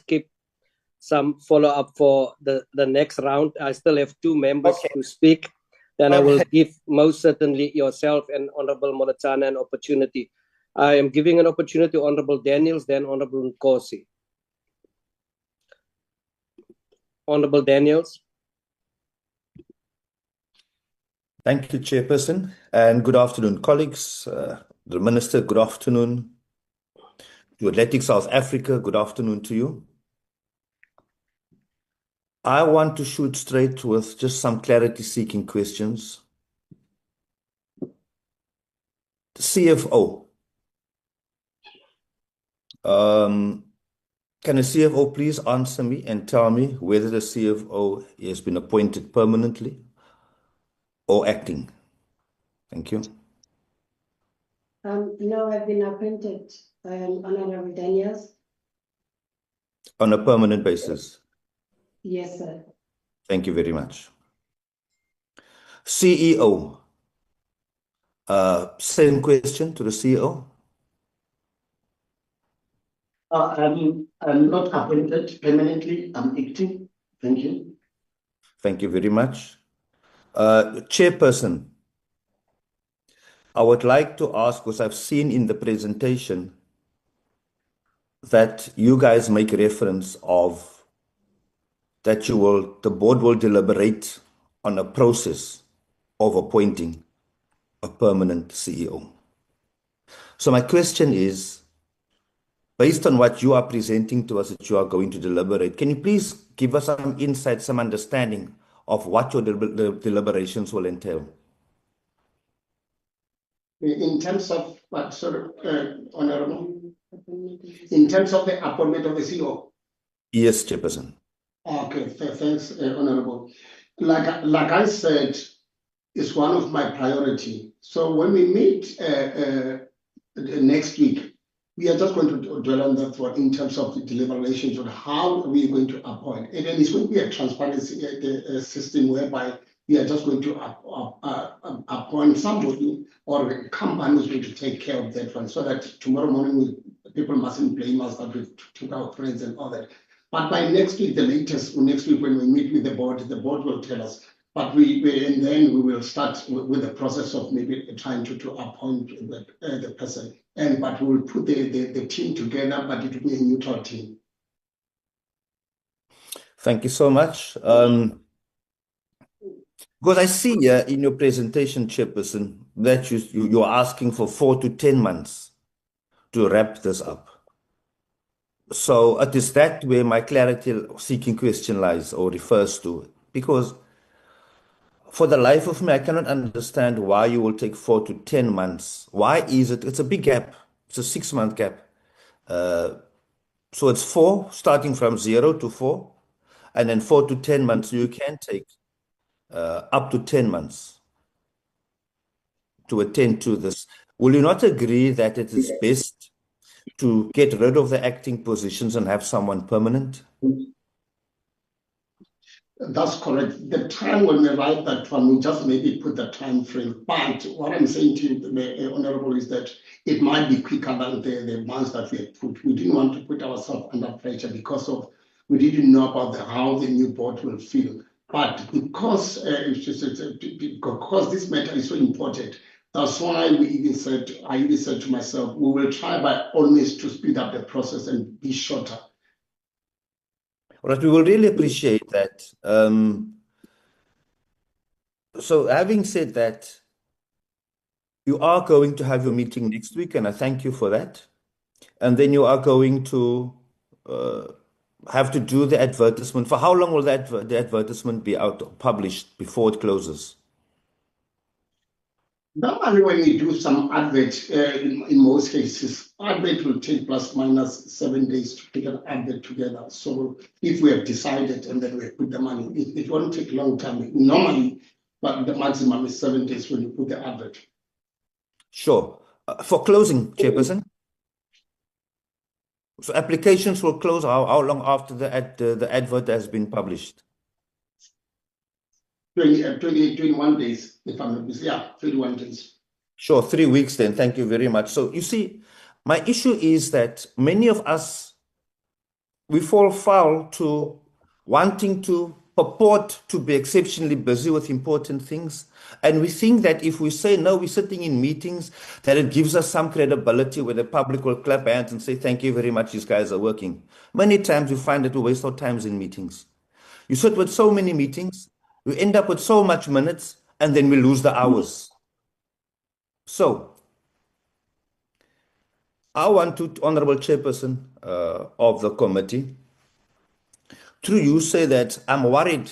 keep some follow-up for the next round. I still have 2 members to speak. Then I will give most certainly yourself and Honorable Molatana an opportunity. I am giving an opportunity to Honorable Daniels, then Honorable Nkosi. Honorable Daniels. Thank you, Chairperson, and good afternoon, colleagues. The Minister, good afternoon. To Athletics South Africa, good afternoon to you. I want to shoot straight with just some clarity-seeking questions. The CFO. Can the CFO please answer me and tell me whether the CFO has been appointed permanently or acting? Thank you. No, I've been appointed, Honorable Daniels. On a permanent basis? Yes, sir. Thank you very much. CEO. Same question to the CEO. I'm not appointed permanently. I'm acting. Thank you. Thank you very much. Chairperson, I would like to ask, because I've seen in the presentation that you guys make reference of that the board will deliberate on a process of appointing a permanent CEO. So my question is, based on what you are presenting to us that you are going to deliberate, can you please give us some insight, some understanding of what your deliberations will entail? In terms of what, sorry, Honorable? In terms of the appointment of the CEO? Yes, Chairperson. Okay, thanks, Honorable. Like I said, it's one of my priority. So when we meet next week, we are just going to dwell on that one in terms of the deliberations on how we are going to appoint. And then it's going to be a transparency system whereby we are just going to appoint somebody or a company who's going to take care of that one, so that tomorrow morning people mustn't blame us that we took our friends and all that. But by next week, the latest, next week when we meet with the board will tell us. But and then we will start with the process of maybe trying to appoint the person. But we will put the team together, but it will be a neutral team. Thank you so much. Because I see here in your presentation, Chairperson, that you're asking for 4 to 10 months to wrap this up. So it is that where my clarity-seeking question lies or refers to. Because for the life of me, I cannot understand why you will take 4 to 10 months. Why is it? It's a big gap. It's a 6-month gap. So it's 4, starting from 0 to 4, and then 4 to 10 months. You can take up to 10 months to attend to this. Will you not agree that it is best to get rid of the acting positions and have someone permanent? That's correct. The time when we write that one, we just maybe put the time frame. But what I'm saying to you, Honorable, is that it might be quicker than the months that we had put. We didn't want to put ourselves under pressure because we didn't know about how the new board will feel. But because this matter is so important, that's why I even said to myself, we will try by all means to speed up the process and be shorter. All right, we will really appreciate that. So having said that, you are going to have your meeting next week, and I thank you for that. And then you are going to have to do the advertisement. For how long will the advertisement be out, published before it closes? Normally, when we do some advert, in most cases, advert will take plus minus 7 days to put an advert together. So if we have decided and then we put the money, it won't take a long time. Normally, but the maximum is 7 days when you put the advert. Sure. For closing, Chairperson? So applications will close how long after the advert has been published? 21 days, if I'm not mistaken. Yeah, 21 days. Sure, 3 weeks then. Thank you very much. So you see, my issue is that many of us we fall foul to wanting to purport to be exceptionally busy with important things. And we think that if we say, no, we're sitting in meetings, that it gives us some credibility where the public will clap hands and say, thank you very much, these guys are working. Many times we find that we waste our times in meetings. You sit with so many meetings, we end up with so much minutes, and then we lose the hours. So, I want to, Honorable Chairperson of the committee, through you say that I'm worried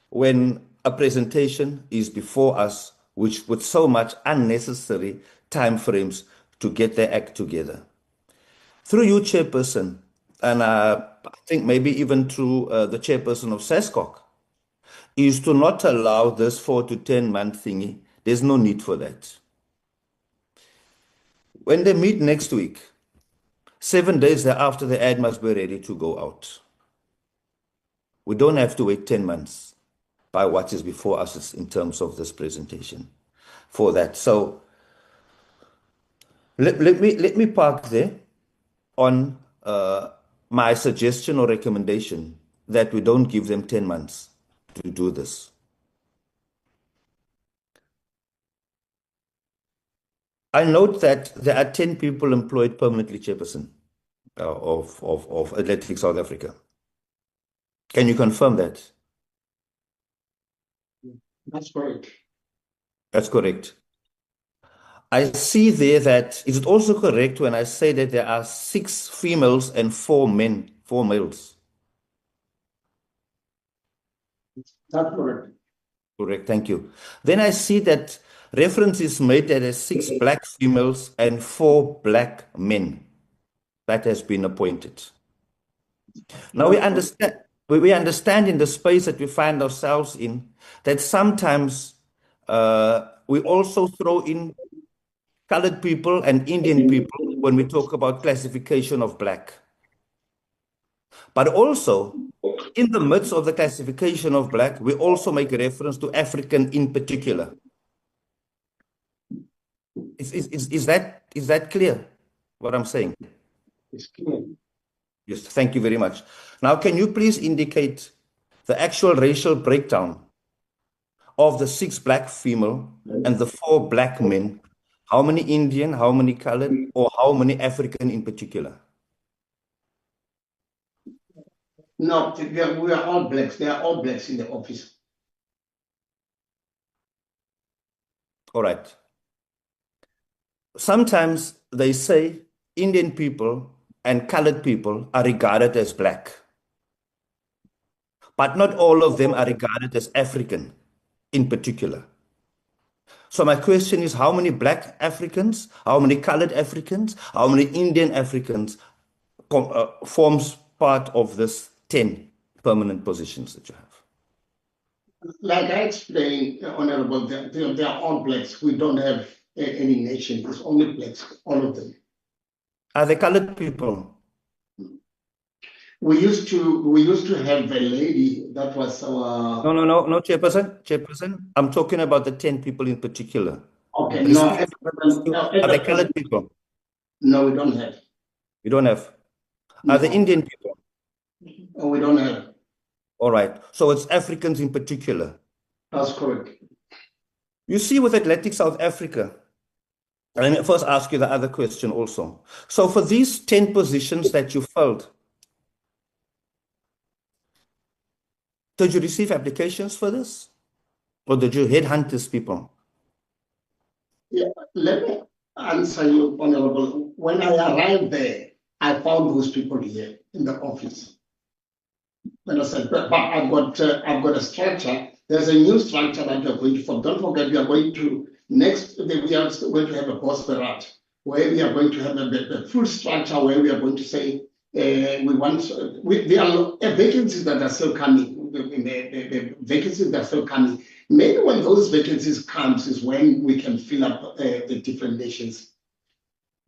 when a presentation is before us, which with so much unnecessary time frames to get their act together. Through you, Chairperson, and I think maybe even through the Chairperson of SASCOC, is to not allow this 4 to 10 month thingy. There's no need for that. When they meet next week, 7 days thereafter, the ad must be ready to go out. We don't have to wait 10 months by what is before us in terms of this presentation for that. So let me park there on my suggestion or recommendation that we don't give them 10 months to do this. I note that there are 10 people employed permanently, Chairperson, of Athletics South Africa. Can you confirm that? That's correct. That's correct. I see there that, is it also correct when I say that there are 6 females and 4 males? That's correct. Correct, thank you. Then I see that reference is made that there's 6 black females and 4 black men that has been appointed. Now we understand in the space that we find ourselves in that sometimes we also throw in colored people and Indian people when we talk about classification of black. But also, in the midst of the classification of black, we also make reference to African in particular. Is that clear, what I'm saying? It's clear. Yes, thank you very much. Now, can you please indicate the actual racial breakdown of the 6 black female and the 4 black men? How many Indian, how many colored, or how many African in particular? No, we are all blacks. They are all blacks in the office. All right. Sometimes they say Indian people and colored people are regarded as black, but not all of them are regarded as African in particular. So my question is, how many black Africans, how many colored Africans, how many Indian Africans forms part of this 10 permanent positions that you have? Like I explained, Honorable, they are all blacks. We don't have any nation. It's only blacks, all of them. Are they colored people? We used to have a lady that was our. No, Chairperson. I'm talking about the 10 people in particular. Okay, Are they colored people? No, we don't have. You don't have. Are they Indian people? We don't have. All right. So it's Africans in particular. That's correct. You see, with Athletics South Africa, let me first ask you the other question also. So for these 10 positions that you filled, did you receive applications for this? Or did you headhunt these people? Yeah, let me answer you, Honorable. When I arrived there, I found those people here in the office. And I said, but I've got a structure. There's a new structure that we are going to form. Don't forget, we are going to we are going to have a boss barrage where we are going to have a full structure where we are going to say there are vacancies that are still coming. The vacancies that are still coming. Maybe when those vacancies comes is when we can fill up the different nations.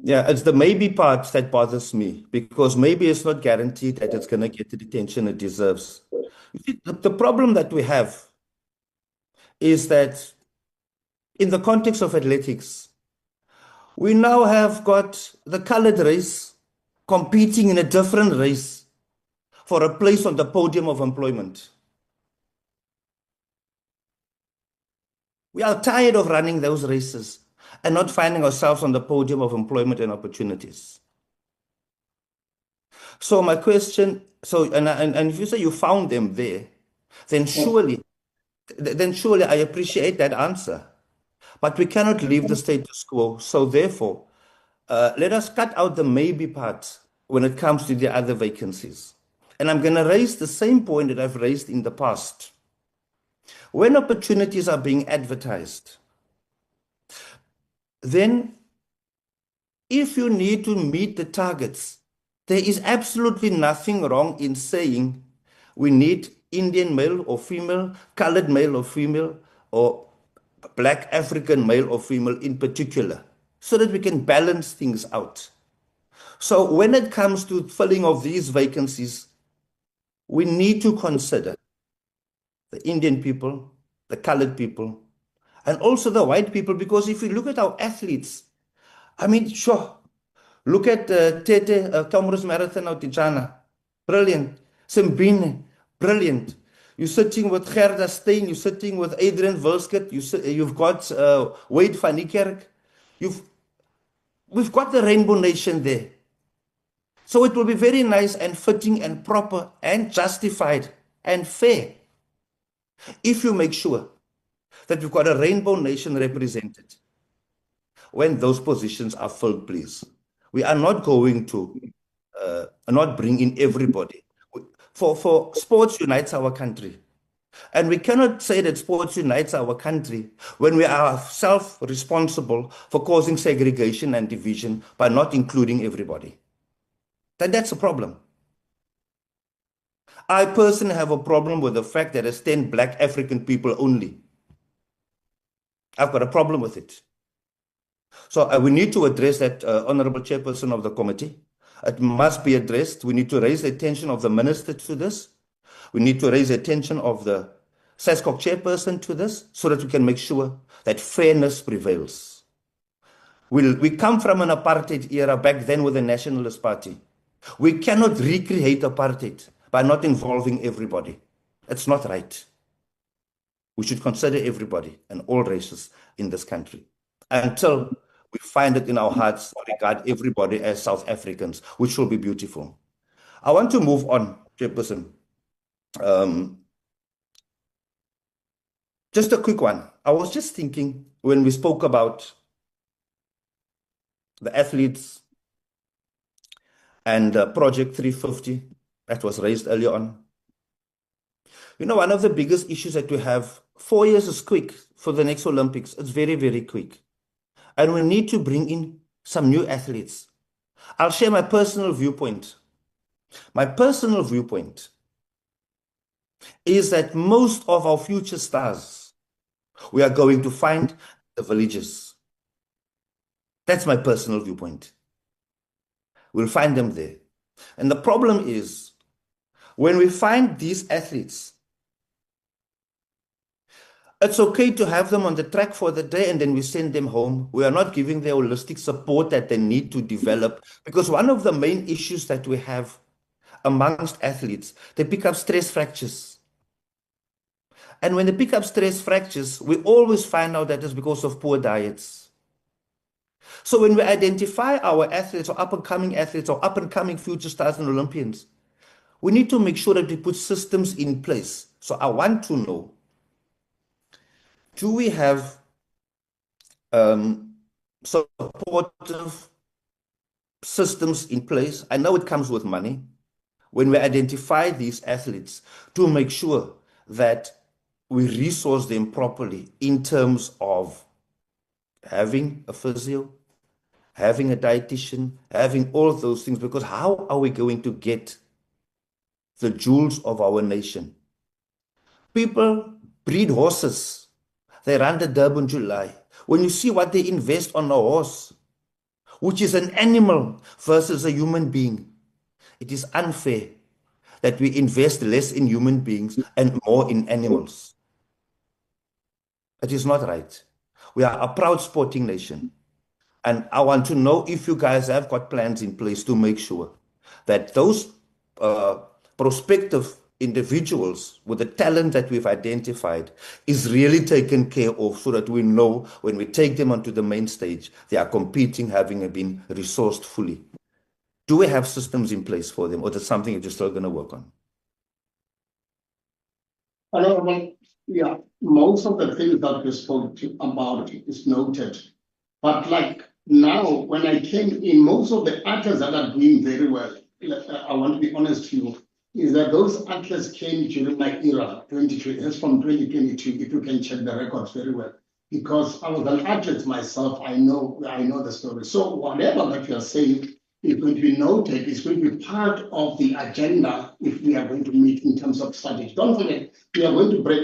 Yeah, it's the maybe part that bothers me because maybe it's not guaranteed that it's going to get the attention it deserves. You see, the problem that we have is that in the context of athletics, we now have got the colored race competing in a different race for a place on the podium of employment. We are tired of running those races and not finding ourselves on the podium of employment and opportunities. So my question, and if you say you found them there, then surely I appreciate that answer. But we cannot leave the status quo. So therefore, let us cut out the maybe part when it comes to the other vacancies. And I'm going to raise the same point that I've raised in the past. When opportunities are being advertised, then if you need to meet the targets, there is absolutely nothing wrong in saying we need Indian male or female, colored male or female, or Black African male or female in particular, so that we can balance things out. So when it comes to filling of these vacancies, we need to consider the Indian people, the colored people, and also the white people, because if you look at our athletes, I mean, sure, look at Tete, Comrades Marathon out in China, brilliant. Simbine, brilliant. You're sitting with Gerda Steyn, you're sitting with Adrian Wilskut, you've got Wade van Niekerk. We've got the Rainbow Nation there. So it will be very nice and fitting and proper and justified and fair if you make sure that we've got a Rainbow Nation represented when those positions are filled, please. We are not going to not bring in everybody. For sports unites our country. And we cannot say that sports unites our country when we are self-responsible for causing segregation and division by not including everybody. Then that's a problem. I personally have a problem with the fact that there's 10 Black African people only. I've got a problem with it. So we need to address that, Honorable Chairperson of the committee. It must be addressed. We need to raise the attention of the minister to this. We need to raise the attention of the SASCOC chairperson to this so that we can make sure that fairness prevails. We come from an apartheid era back then with the Nationalist Party. We cannot recreate apartheid by not involving everybody. It's not right. We should consider everybody and all races in this country until we find it in our hearts to regard everybody as South Africans, which will be beautiful. I want to move on, Chairperson. Just a quick one. I was just thinking when we spoke about the athletes and Project 350 that was raised earlier on. You know, one of the biggest issues that we have, 4 years is quick for the next Olympics. It's very, very quick. And we need to bring in some new athletes. I'll share my personal viewpoint. My personal viewpoint is that most of our future stars, we are going to find the villages. That's my personal viewpoint. We'll find them there. And the problem is, when we find these athletes, it's okay to have them on the track for the day and then we send them home. We are not giving the holistic support that they need to develop, because one of the main issues that we have amongst athletes, they pick up stress fractures. And when they pick up stress fractures, we always find out that it's because of poor diets. So when we identify our athletes or up-and-coming athletes or up-and-coming future stars and Olympians, we need to make sure that we put systems in place. So I want to know, do we have supportive systems in place? I know it comes with money. When we identify these athletes, to make sure that we resource them properly in terms of having a physio, having a dietitian, having all of those things, because how are we going to get the jewels of our nation? People breed horses. They run the Durban July. When you see what they invest on a horse, which is an animal versus a human being, it is unfair that we invest less in human beings and more in animals. It is not right. We are a proud sporting nation. And I want to know if you guys have got plans in place to make sure that those prospective individuals with the talent that we've identified is really taken care of, so that we know when we take them onto the main stage, they are competing, having been resourced fully. Do we have systems in place for them, or is it something that you're still going to work on? Honorable, yeah, most of the things that we spoke about is noted. But like now, when I came in, most of the athletes that are doing very well, I want to be honest to you, is that those athletes came during my era, 22, that's from 2022, if you can check the records very well. Because I was an athlete myself, I know the story. So whatever that you are saying is going to be noted, it's going to be part of the agenda if we are going to meet in terms of strategy. Don't forget, we are going to break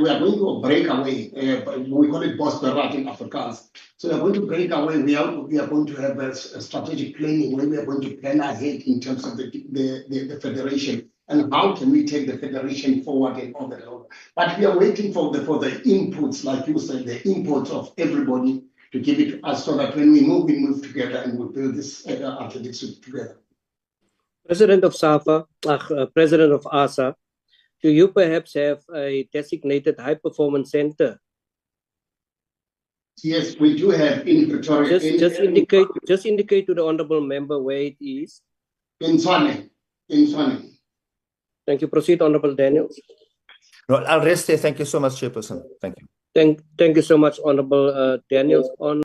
away, we call it Bosberat in Afrikaans. So we are going to break away, we are going to have a strategic planning where we are going to plan ahead in terms of the federation and how can we take the federation forward and all that. But we are waiting for the inputs, like you said, the inputs of everybody to give it to us so that when we move together and we build this athletics together. President of SAFA, President of ASA, do you perhaps have a designated high performance center? Yes, we do have in Pretoria. Just indicate to the honourable member where it is. In Tshwane. Thank you. Proceed, Honourable Daniels. No, I'll rest there. Thank you so much, Chairperson. Thank you. Thank you so much, Honourable Daniels. On